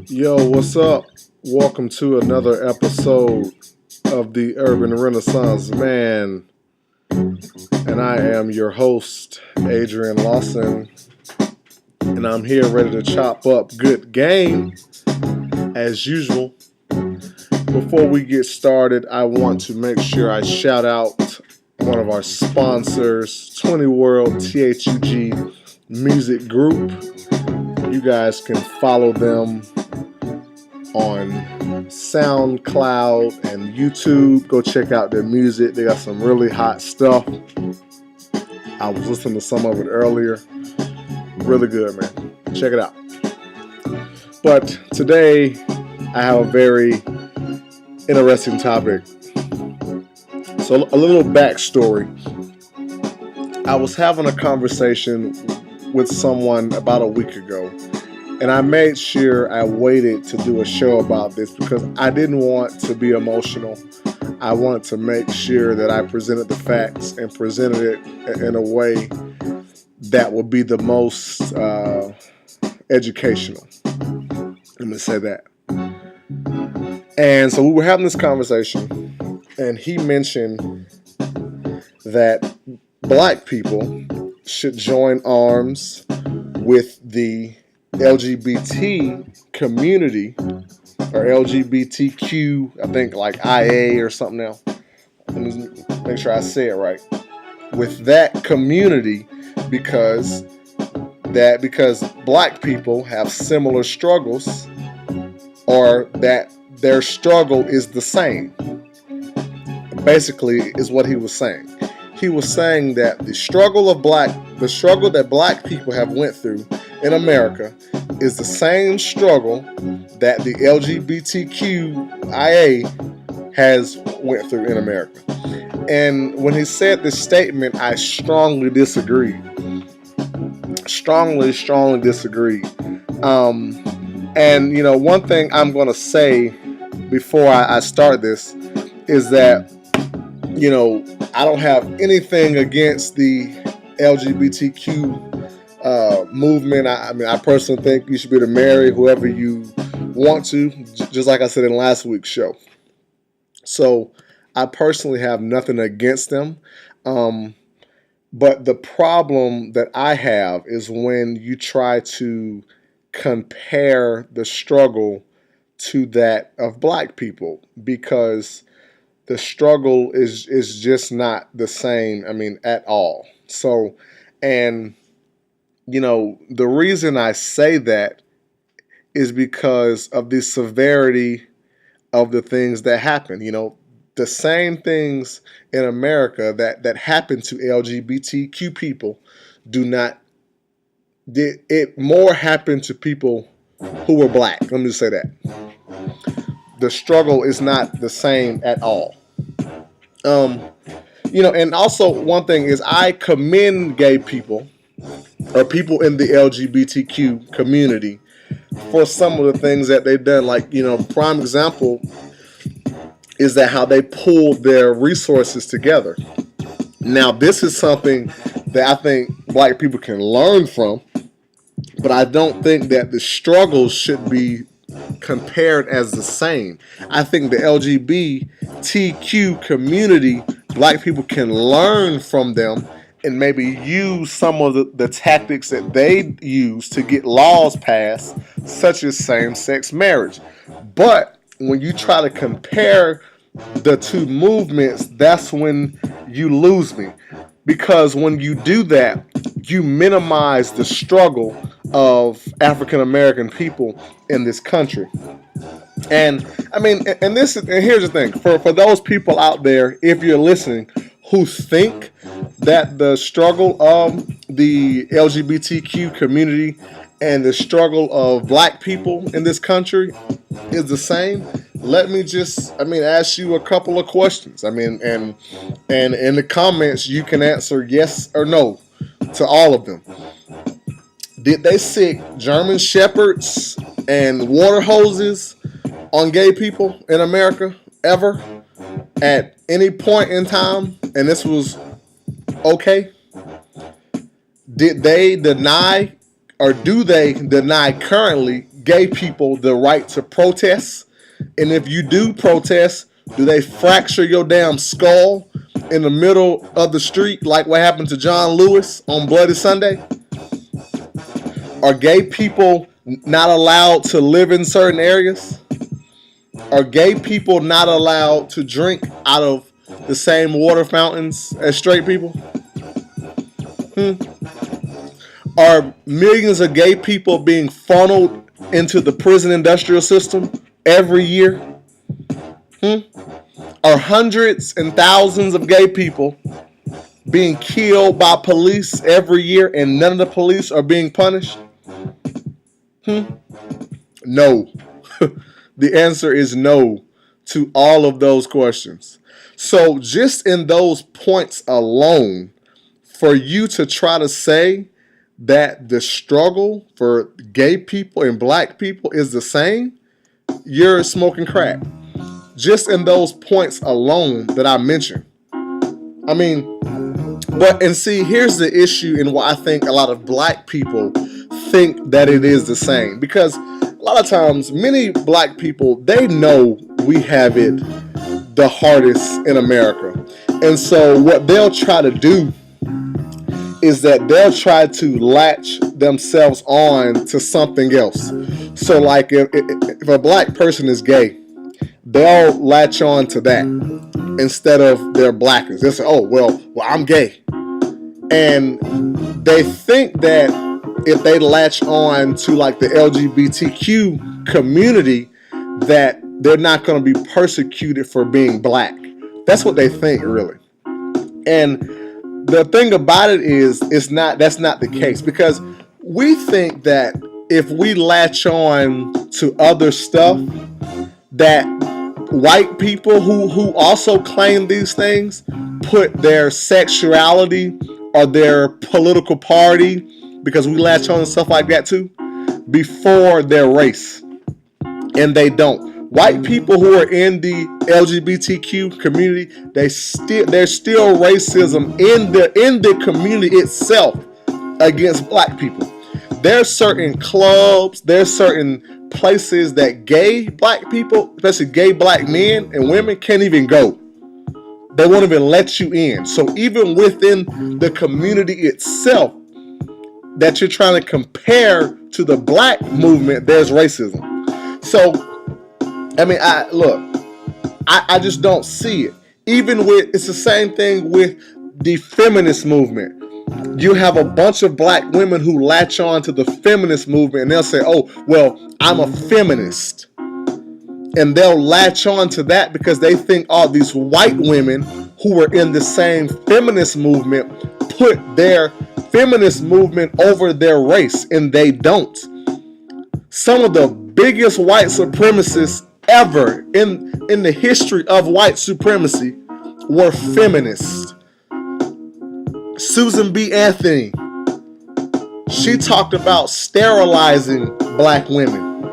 Yo, what's up? Welcome to another episode of the Urban Renaissance Man. And I am your host, Adrian Lawson. And I'm here ready to chop up good game, as usual. Before we get started, I want to make sure I shout out one of our sponsors, 20 World THUG Music Group. You guys can follow them on SoundCloud and YouTube. Go check out their music. They got some really hot stuff. I was listening to some of it earlier. Really good, man. Check it out. But today, I have a very interesting topic. So a little backstory. I was having a conversation with someone about a week ago. And I made sure I waited to do a show about this because I didn't want to be emotional. I wanted to make sure that I presented the facts and presented it in a way that would be the most educational. Let me say that. And so we were having this conversation, and he mentioned that black people should join arms with the LGBT community, or LGBTQ, I think like IA or something else. Let me make sure I say it right. With that community, because black people have similar struggles, or that their struggle is the same. Basically, is what he was saying. He was saying that the struggle that black people have went through in America is the same struggle that the LGBTQIA has went through in America. And when he said this statement, I strongly disagreed. Strongly disagreed. And, you know, one thing I'm going to say before I start this is that, you know, I don't have anything against the LGBTQ movement. I personally think you should be able to marry whoever you want to, just like I said in last week's show. So I personally have nothing against them. But the problem that I have is when you try to compare the struggle to that of black people, because the struggle is just not the same, at all. So, and you know, the reason I say that is because of the severity of the things that happen. You know, the same things in America that happen to LGBTQ people it more happened to people who were black. Let me just say that. The struggle is not the same at all. You know, and also one thing is I commend gay people or people in the LGBTQ community for some of the things that they've done. Like, you know, prime example is that how they pulled their resources together. Now, this is something that I think black people can learn from, but I don't think that the struggles should be compared as the same. I think the LGBTQ community, black people can learn from them and maybe use some of the tactics that they use to get laws passed, such as same-sex marriage. But when you try to compare the two movements, that's when you lose me. Because when you do that, you minimize the struggle of African American people in this country. And here's the thing, for those people out there, if you're listening, who think that the struggle of the LGBTQ community and the struggle of black people in this country is the same, let me just, ask you a couple of questions. And in the comments, you can answer yes or no to all of them. Did they sick German shepherds and water hoses on gay people in America ever at any point in time, and this was okay? Did they deny, or do they deny currently, gay people the right to protest? And if you do protest, do they fracture your damn skull in the middle of the street like what happened to John Lewis on Bloody Sunday? Are gay people not allowed to live in certain areas? Are gay people not allowed to drink out of the same water fountains as straight people? Are millions of gay people being funneled into the prison industrial system every year? Are hundreds and thousands of gay people being killed by police every year and none of the police are being punished? No. The answer is no to all of those questions. So just in those points alone, for you to try to say that the struggle for gay people and black people is the same, you're smoking crack. Just in those points alone that I mentioned. I mean, and see, here's the issue and why I think a lot of black people think that it is the same. Because a lot of times, many black people, they know we have it the hardest in America. And so what they'll try to do is that they'll try to latch themselves on to something else. So like if a black person is gay, they'll latch on to that instead of their blackness. They'll say, oh, well, I'm gay. And they think that if they latch on to like the LGBTQ community, that they're not going to be persecuted for being black. That's what they think, really. And the thing about it is, that's not the case, because we think that if we latch on to other stuff, that white people who also claim these things put their sexuality or their political party, because we latch on to stuff like that too, before their race. And they don't. White people who are in the LGBTQ community, there's still racism in the community itself against black people. There's certain clubs, there's certain places that gay black people, especially gay black men and women, can't even go. They won't even let you in. So even within the community itself that you're trying to compare to the black movement, there's racism. So, I mean, I just don't see it. It's the same thing with the feminist movement. You have a bunch of black women who latch on to the feminist movement and they'll say, oh, well, I'm a feminist. And they'll latch on to that because they think all these white women who are in the same feminist movement put their feminist movement over their race, and they don't. Some of the biggest white supremacists ever in the history of white supremacy were feminists. Susan B. Anthony, she talked about sterilizing black women.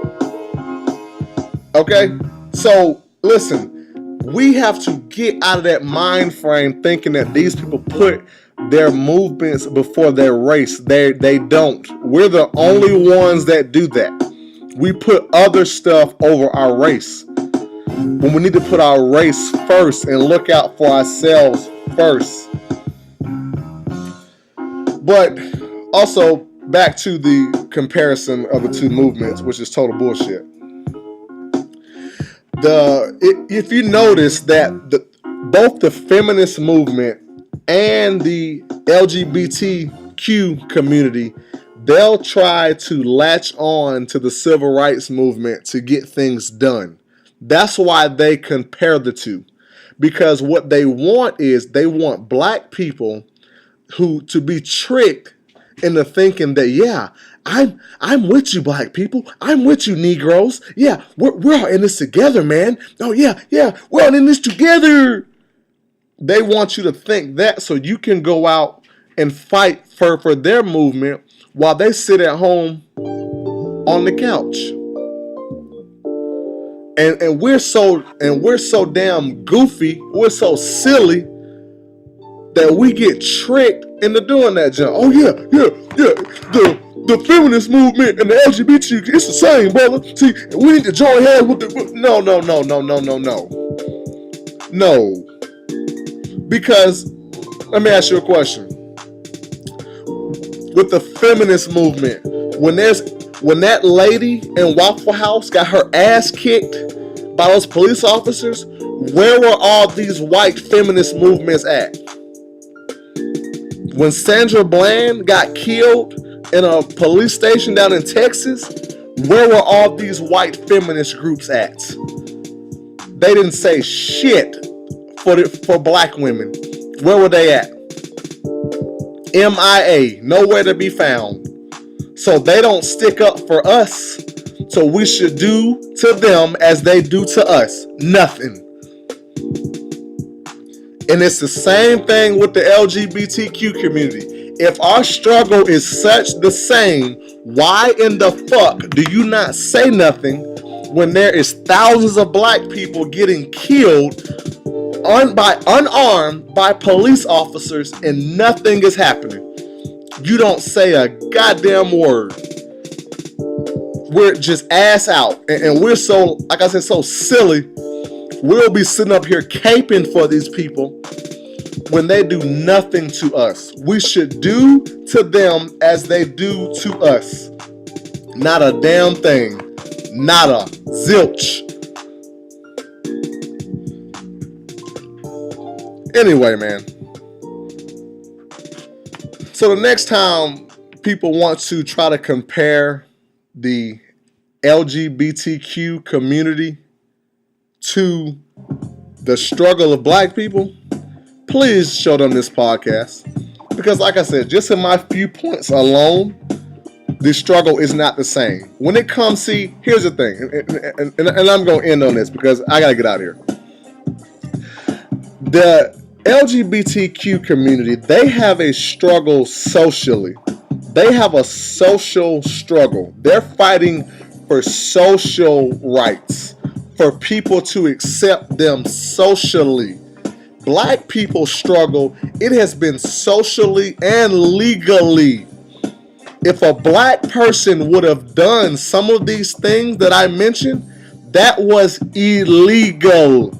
Okay? So, listen, we have to get out of that mind frame thinking that these people put their movements before their race. They don't. We're the only ones that do that. We put other stuff over our race when we need to put our race first and look out for ourselves first. But also, back to the comparison of the two movements, which is total bullshit. If you notice that both the feminist movement and the LGBTQ community, they'll try to latch on to the civil rights movement to get things done. That's why they compare the two. Because what they want is they want black people to be tricked into thinking that, yeah, I'm with you, black people. I'm with you, Negroes. Yeah, we're all in this together, man. Oh, yeah, we're all in this together. They want you to think that so you can go out and fight for their movement while they sit at home on the couch. And we're so damn goofy, we're so silly that we get tricked into doing that jump. Oh yeah. The feminist movement and the LGBT, it's the same, brother. See, we need to join hands with the... No. No. Because, let me ask you a question. With the feminist movement, when that lady in Waffle House got her ass kicked by those police officers, where were all these white feminist movements at? When Sandra Bland got killed in a police station down in Texas, where were all these white feminist groups at? They didn't say shit for black women. Where were they at? MIA, nowhere to be found. So they don't stick up for us. So we should do to them as they do to us. Nothing. And it's the same thing with the LGBTQ community. If our struggle is such the same, why in the fuck do you not say nothing when there is thousands of black people getting killed unarmed by police officers and nothing is happening? You don't say a goddamn word. We're just ass out. And we're so, like I said, so silly. We'll be sitting up here caping for these people when they do nothing to us. We should do to them as they do to us. Not a damn thing. Not a zilch. Anyway, man. So the next time people want to try to compare the LGBTQ community to the struggle of black people, please show them this podcast. Because like I said, just in my few points alone, the struggle is not the same. When it comes, see, here's the thing, and I'm going to end on this because I got to get out of here. The LGBTQ community, they have a struggle socially. They have a social struggle. They're fighting for social rights, for people to accept them socially. Black people struggle. It has been socially and legally. If a black person would have done some of these things that I mentioned, that was illegal.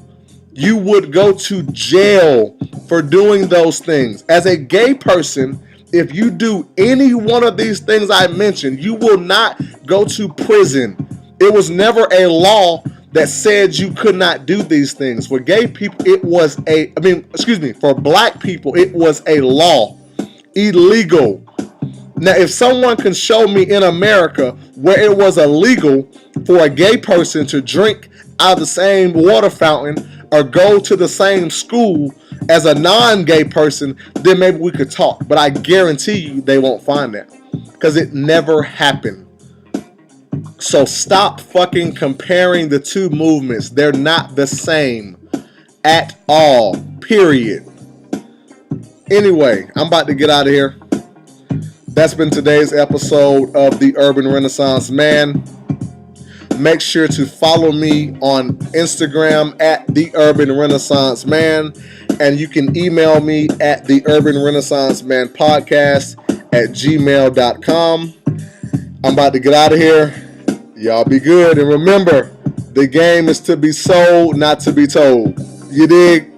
You would go to jail for doing those things. As a gay person, if you do any one of these things I mentioned, you will not go to prison. It was never a law that said you could not do these things. For gay people, for black people, it was a law. Illegal. Now, if someone can show me in America where it was illegal for a gay person to drink out of the same water fountain or go to the same school as a non-gay person, then maybe we could talk. But I guarantee you they won't find that because it never happened. So stop fucking comparing the two movements. They're not the same at all. Period. Anyway, I'm about to get out of here. That's been today's episode of The Urban Renaissance Man. Make sure to follow me on Instagram at The Urban Renaissance Man. And you can email me at The Urban Renaissance Man Podcast at gmail.com. I'm about to get out of here. Y'all be good. And remember, the game is to be sold, not to be told. You dig?